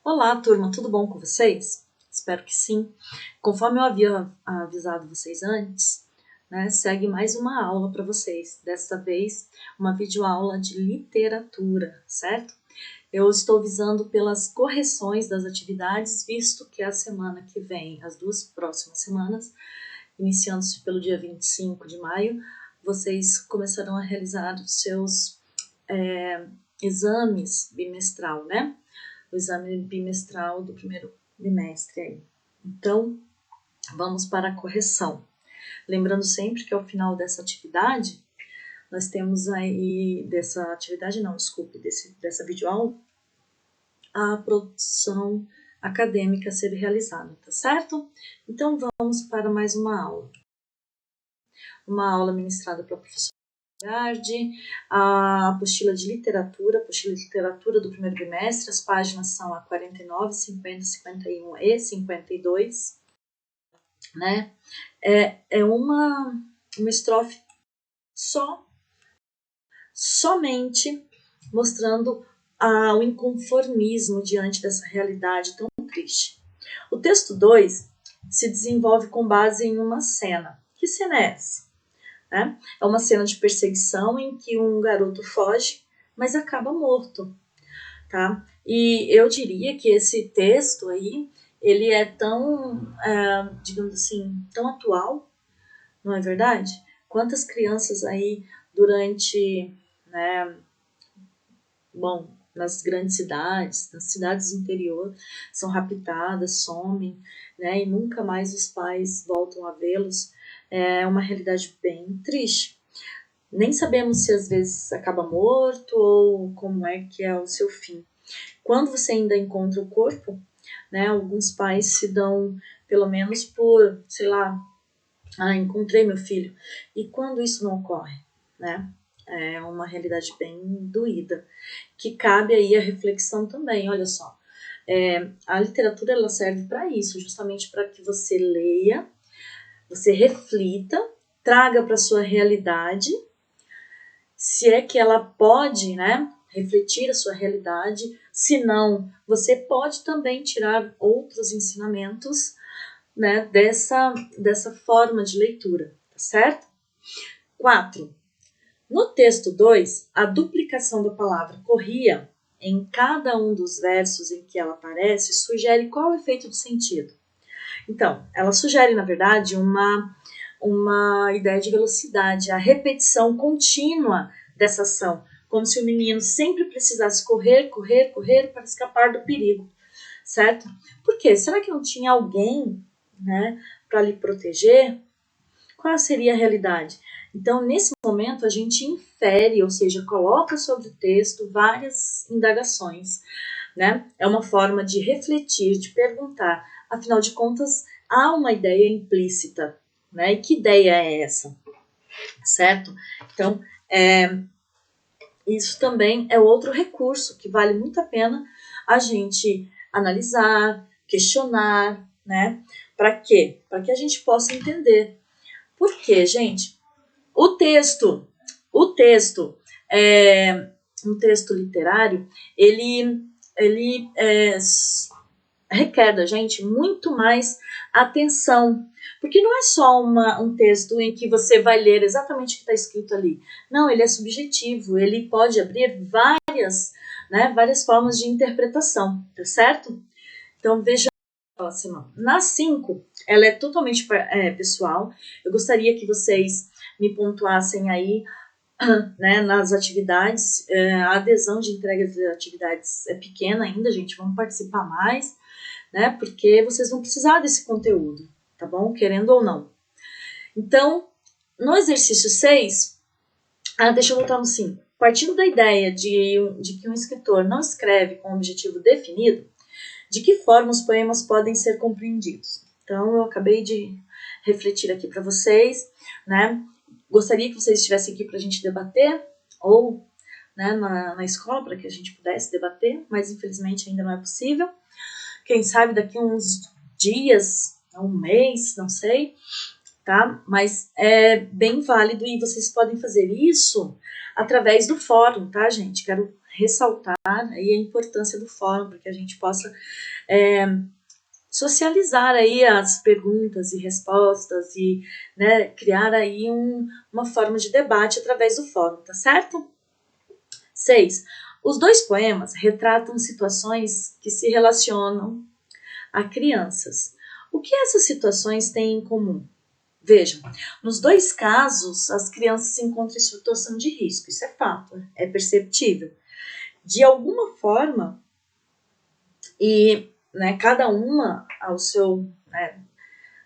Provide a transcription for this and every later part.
Olá, turma, tudo bom com vocês? Espero que sim. Conforme eu havia avisado vocês antes, né, segue mais uma aula para vocês. Dessa vez, uma videoaula de literatura, certo? Eu estou visando pelas correções das atividades, visto que a semana que vem, as duas próximas semanas, iniciando-se pelo dia 25 de maio, vocês começarão a realizar os seus exames bimestral, né? O exame bimestral do primeiro bimestre aí. Então, vamos para a correção. Lembrando sempre que ao final dessa atividade, nós temos aí, dessa videoaula, a produção acadêmica a ser realizada, tá certo? Então, vamos para mais uma aula. Uma aula ministrada pela professora a apostila de literatura do primeiro bimestre, as páginas são a 49, 50, 51 e 52, né? É uma estrofe somente mostrando o inconformismo diante dessa realidade tão triste. O texto 2 se desenvolve com base em uma cena. Que cena é essa? É uma cena de perseguição em que um garoto foge, mas acaba morto, tá? E eu diria que esse texto aí, ele é tão, digamos assim, tão atual, não é verdade? Quantas crianças aí durante, né, nas grandes cidades, nas cidades do interior, são raptadas, somem, né, e nunca mais os pais voltam a vê-los. É uma realidade bem triste. Nem sabemos se às vezes acaba morto ou como é que é o seu fim. Quando você ainda encontra o corpo, né, alguns pais se dão pelo menos por, sei lá, encontrei meu filho. E quando isso não ocorre, né? É uma realidade bem doída, que cabe aí a reflexão também, olha só. A literatura ela serve para isso, justamente para que você leia, você reflita, traga para sua realidade, se é que ela pode, né, refletir a sua realidade, se não, você pode também tirar outros ensinamentos, né, dessa forma de leitura, tá certo? 4. No texto 2, a duplicação da palavra corria em cada um dos versos em que ela aparece sugere qual é o efeito de sentido. Então, ela sugere, na verdade, uma ideia de velocidade, a repetição contínua dessa ação, como se o menino sempre precisasse correr, correr, correr para escapar do perigo, certo? Por quê? Será que não tinha alguém, né, para lhe proteger? Qual seria a realidade? Então, nesse momento, a gente infere, ou seja, coloca sobre o texto várias indagações, né? É uma forma de refletir, de perguntar. Afinal de contas, há uma ideia implícita, né? E que ideia é essa? Certo? Então, isso também é outro recurso que vale muito a pena a gente analisar, questionar, né? Para quê? Para que a gente possa entender. Por quê, gente? O texto um texto literário, ele requer da gente muito mais atenção, porque não é só um texto em que você vai ler exatamente o que está escrito ali. Não, ele é subjetivo, ele pode abrir várias formas de interpretação, tá certo? Então, veja a próxima. Na 5, ela é totalmente pessoal. Eu gostaria que vocês me pontuassem aí, né, nas atividades. A adesão de entrega de atividades é pequena ainda, gente. Vamos participar mais, né? Porque vocês vão precisar desse conteúdo, tá bom? Querendo ou não. Então, no exercício 6, deixa eu voltar no 5. Partindo da ideia de que um escritor não escreve com um objetivo definido, de que forma os poemas podem ser compreendidos? Então, eu acabei de refletir aqui para vocês, né? Gostaria que vocês estivessem aqui para a gente debater, ou, né, na escola, para que a gente pudesse debater, mas infelizmente ainda não é possível. Quem sabe daqui a uns dias, um mês, não sei, tá? Mas é bem válido e vocês podem fazer isso através do fórum, tá, gente? Quero ressaltar aí a importância do fórum, para que a gente possa socializar aí as perguntas e respostas e, né, criar aí uma forma de debate através do fórum, tá certo? 6. Os dois poemas retratam situações que se relacionam a crianças. O que essas situações têm em comum? Vejam, nos dois casos, as crianças se encontram em situação de risco, isso é fato, é perceptível. De alguma forma, e, né, cada uma ao seu, né,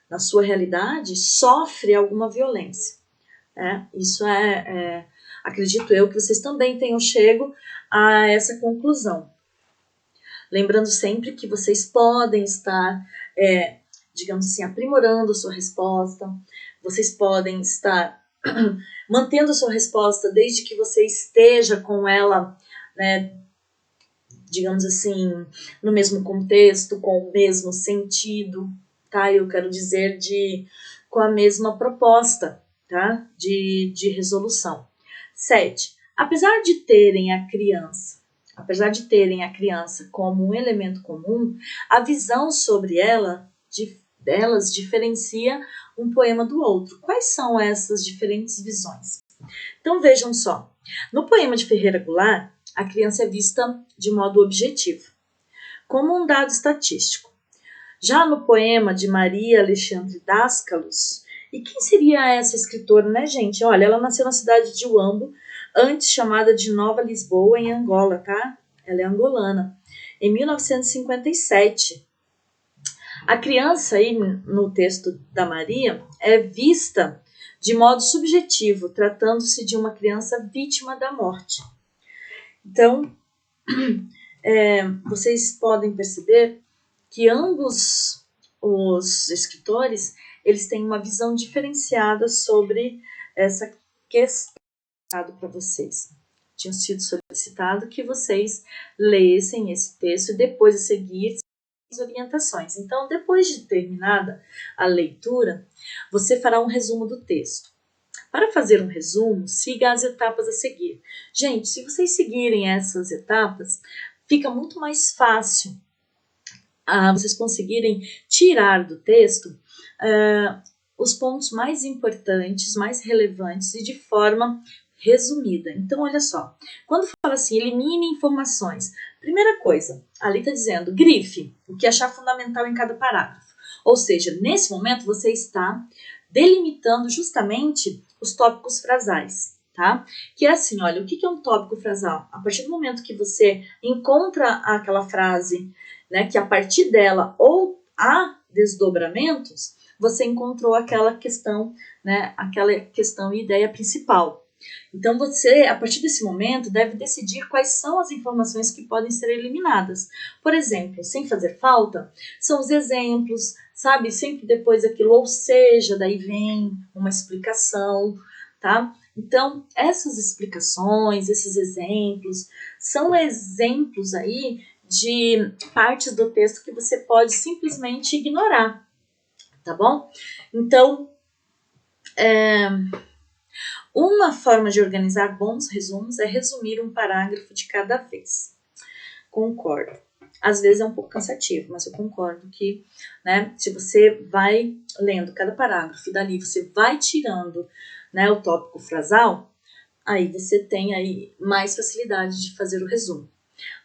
na sua realidade, sofre alguma violência. Né? Isso acredito eu que vocês também tenham chego a essa conclusão. Lembrando sempre que vocês podem estar, digamos assim, aprimorando sua resposta, vocês podem estar mantendo sua resposta desde que você esteja com ela, né, digamos assim, no mesmo contexto, com o mesmo sentido, tá? Eu quero dizer com a mesma proposta, tá? De resolução. 7. Apesar de terem a criança como um elemento comum, a visão sobre delas diferencia um poema do outro. Quais são essas diferentes visões? Então vejam só, no poema de Ferreira Goulart, a criança é vista de modo objetivo, como um dado estatístico. Já no poema de Maria Alexandre Dascalos, e quem seria essa escritora, né, gente? Olha, ela nasceu na cidade de Huambo, antes chamada de Nova Lisboa, em Angola, tá? Ela é angolana. Em 1957. A criança, aí no texto da Maria, é vista de modo subjetivo, tratando-se de uma criança vítima da morte. Então, vocês podem perceber que ambos os escritores, eles têm uma visão diferenciada sobre essa questão para vocês. Tinha sido solicitado que vocês lessem esse texto e depois a seguir as orientações. Então, depois de terminada a leitura, você fará um resumo do texto. Para fazer um resumo, siga as etapas a seguir. Gente, se vocês seguirem essas etapas, fica muito mais fácil vocês conseguirem tirar do texto os pontos mais importantes, mais relevantes e de forma resumida. Então, olha só, quando fala assim, elimine informações, primeira coisa, ali está dizendo, grife o que achar fundamental em cada parágrafo. Ou seja, nesse momento você está delimitando justamente os tópicos frasais, tá? Que é assim, olha, o que é um tópico frasal? A partir do momento que você encontra aquela frase, né, que a partir dela ou há desdobramentos, você encontrou aquela questão, né, aquela questão e ideia principal. Então você, a partir desse momento, deve decidir quais são as informações que podem ser eliminadas. Por exemplo, sem fazer falta, são os exemplos, sabe? Sempre depois daquilo, ou seja, daí vem uma explicação, tá? Então, essas explicações, esses exemplos, são exemplos aí de partes do texto que você pode simplesmente ignorar, tá bom? Então, uma forma de organizar bons resumos é resumir um parágrafo de cada vez. Concordo. Às vezes é um pouco cansativo, mas eu concordo que, né, se você vai lendo cada parágrafo e dali você vai tirando, né, o tópico frasal, aí você tem aí mais facilidade de fazer o resumo.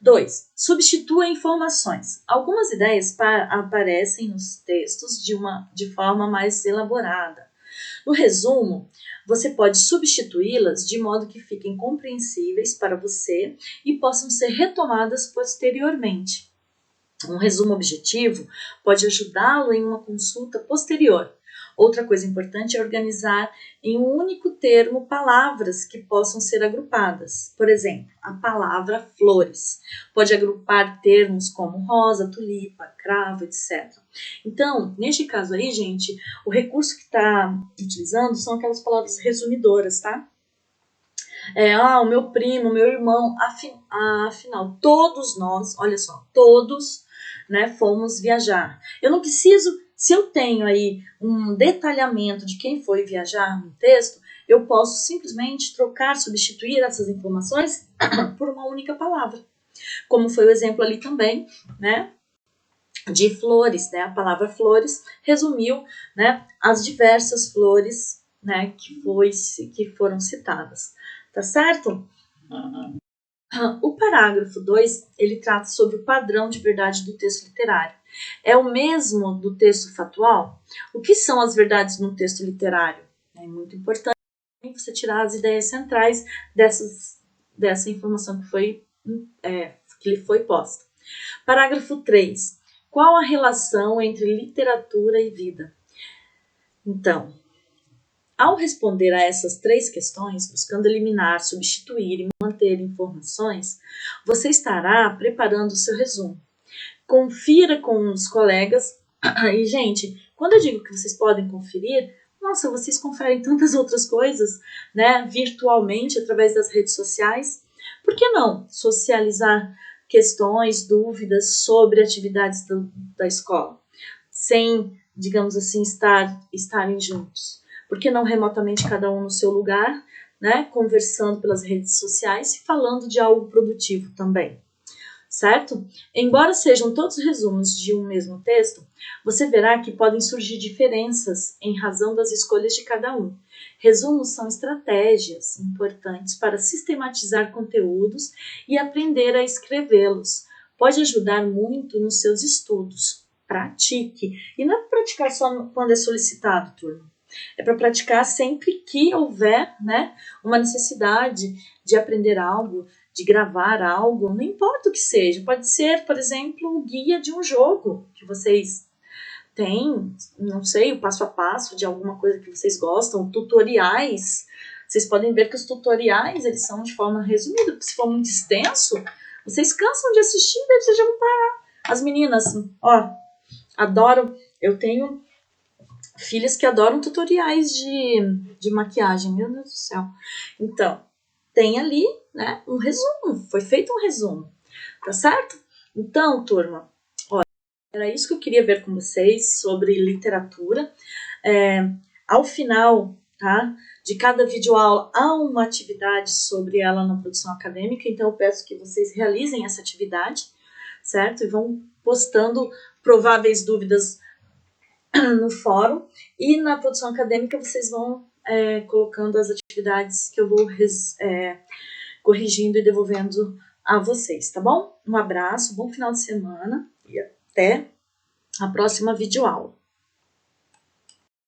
2. Substitua informações. Algumas ideias aparecem nos textos de forma mais elaborada. No resumo, você pode substituí-las de modo que fiquem compreensíveis para você e possam ser retomadas posteriormente. Um resumo objetivo pode ajudá-lo em uma consulta posterior. Outra coisa importante é organizar em um único termo palavras que possam ser agrupadas. Por exemplo, a palavra flores pode agrupar termos como rosa, tulipa, cravo, etc. Então, neste caso aí, gente, o recurso que está utilizando são aquelas palavras resumidoras, tá? O meu primo, o meu irmão, afinal, todos nós, olha só, todos, né, fomos viajar. Eu não preciso, se eu tenho aí um detalhamento de quem foi viajar no texto, eu posso simplesmente trocar, substituir essas informações por uma única palavra. Como foi o exemplo ali também, né, de flores, né? A palavra flores resumiu, né, as diversas flores, né, que foram citadas. Tá certo? O parágrafo 2, ele trata sobre o padrão de verdade do texto literário. É o mesmo do texto factual? O que são as verdades no texto literário? É muito importante você tirar as ideias centrais dessa informação que lhe foi posta. Parágrafo 3. Qual a relação entre literatura e vida? Então, ao responder a essas 3 questões, buscando eliminar, substituir e manter informações, você estará preparando o seu resumo. Confira com os colegas. E, gente, quando eu digo que vocês podem conferir, nossa, vocês conferem tantas outras coisas, né, virtualmente, através das redes sociais. Por que não socializar questões, dúvidas sobre atividades da escola, sem, digamos assim, estarem juntos? Por que não remotamente, cada um no seu lugar, né, conversando pelas redes sociais e falando de algo produtivo também, certo? Embora sejam todos resumos de um mesmo texto, você verá que podem surgir diferenças em razão das escolhas de cada um. Resumos são estratégias importantes para sistematizar conteúdos e aprender a escrevê-los. Pode ajudar muito nos seus estudos. Pratique. E não é praticar só quando é solicitado, turma. É para praticar sempre que houver, né, uma necessidade de aprender algo, de gravar algo, não importa o que seja. Pode ser, por exemplo, o guia de um jogo que vocês têm, não sei, o passo a passo de alguma coisa que vocês gostam, tutoriais. Vocês podem ver que os tutoriais, eles são de forma resumida, porque se for muito extenso, vocês cansam de assistir, daí vocês já vão parar. As meninas, ó, adoram, eu tenho filhas que adoram tutoriais de maquiagem, meu Deus do céu. Então, tem ali, né, um resumo, foi feito um resumo, tá certo? Então, turma, olha, era isso que eu queria ver com vocês sobre literatura. Ao final, tá, de cada videoaula há uma atividade sobre ela na produção acadêmica, então eu peço que vocês realizem essa atividade, certo? E vão postando prováveis dúvidas no fórum, e na produção acadêmica vocês vão colocando as atividades que eu vou corrigindo e devolvendo a vocês, tá bom? Um abraço, bom final de semana e até a próxima videoaula.